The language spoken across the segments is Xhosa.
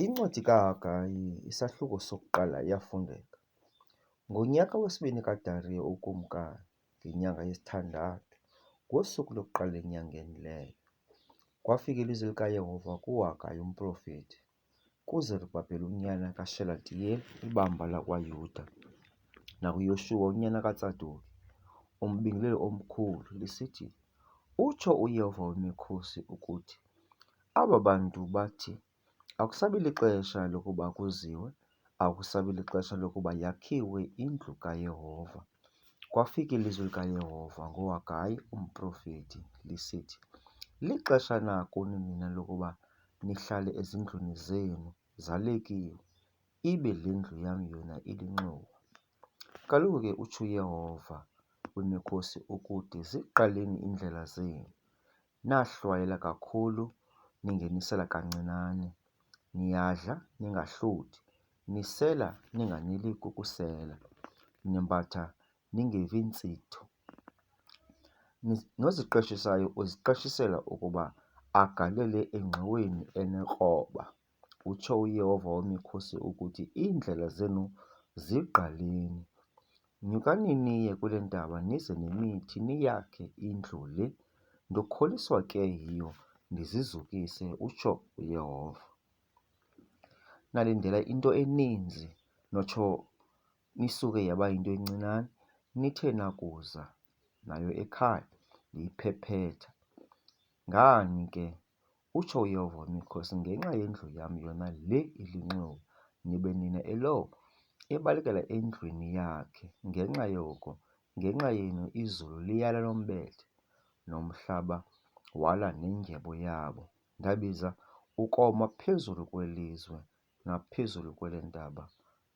Incwadi kaHagayi, isahluko sokuqala, iyafundeka. Ngonyaka wesibini kaDariyo ukumka, ngenyanga yesithandathu, ngosuku lokuqala enyangeni leyo, kwafika ilizwi likaYehova kuHagayi umprofethi, kuZerubhabheli unyana kaShelatiyeli ibamba lakwaYuda, nakuYoshuwa unyana kaTsadoki, umbingeleli omkhulu, lisithi, "Utsho uYehova wemikhosi ukuthi, aba bantu bathi, akusabi lixesha lokuba kuziwe, akusabi lixesha lokuba yakhiwe indlu kaYehova." Kwafika ilizwi likaYehova ngoHagayi umprofethi, lisithi, "Lixesha na kuni nina lokuba nihlale ezindlwini zenu zalekiwe, ibe le ndlu yam yona ilinxiwa? Kaloku ke utsho uYehova wemikhosi ukuthi, ziqaleni iindlela zenu, nahlwayela kakhulu, ningenisela kancinane, niyadla ningahluthi, nisela ninganeli kukusela, nimbatha ningevi ntsitho, noziqeshisayo uziqeshisela ukuba agalele engxoweni enekroba. Utsho uYehova wemikhosi ukuthi, iindlela zenu zigqaleni. Nyukani niye kule ntaba nize nemithi niyakhe indlu le, ndokholiswa ke yiyo ndizizukise, utsho uYehova. Nalindela into eninzi, notsho nisuke yaba yinto encinane, nithe nakuza nayo ekhaya ndiyiphephetha. Ngani ke, utsho uYehova wemikhosi, ngenxa yendlu yam yona le ilinxiwa, nibe nina elowo ebalekela endlwini yakhe. Ngenxa yoko, ngenxa yenu izulu liyala nombethe, nomhlaba wala nendyebo yabo. Ndabiza ukoma phezulu kwelizwe, naphezulu kwele ntaba,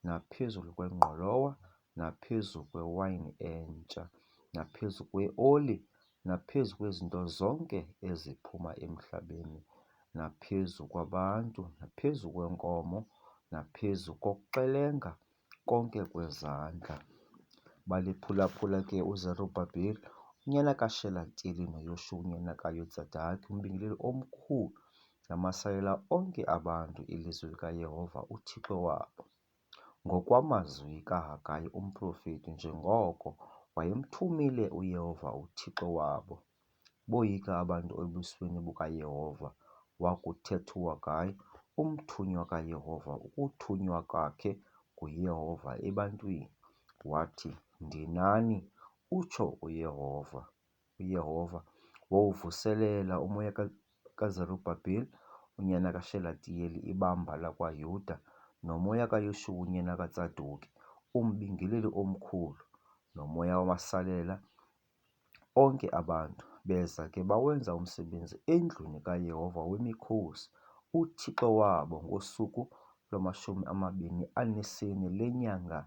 naphezulu kwengqolowa, naphezu kwewayini entsha, naphezu kweoli, naphezu kwezinto zonke eziphuma emhlabeni, naphezu kwabantu, naphezu kweenkomo, naphezu kokuxelenga konke kwezandla." Baliphulaphula ke uZerubhabheli unyana kaShelatiyeli noYoshuwa unyana kaYozadaki umbingeleli omkhulu, namasalela onke abantu ilizwi likaYehova uThixo wabo, ngokwamazwi kaHagayi umprofethi, njengoko wayemthumile uYehova uThixo wabo. Boyika abantu ebusweni bukaYehova, wakuthetha uHagayi, umthunywa kaYehova, ukuthunywa kwakhe nguYehova ebantwini, wathi, "Ndinani, utsho uYehova." UYehova wawuvuselela umoya kaZerubhabheli unyana kaShelatiyeli ibamba lakwaYuda, nomoya kaYoshuwa unyana kaTsadoki, umbingeleli omkhulu, nomoya wamasalela onke abantu, beza ke bawenza umsebenzi endlwini kaYehova wemikhosi, uThixo wabo, ngosuku lwama-24 lenyanga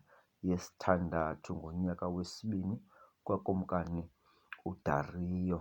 yesithandathu ngonyaka wesibini kakumkani uDariyo.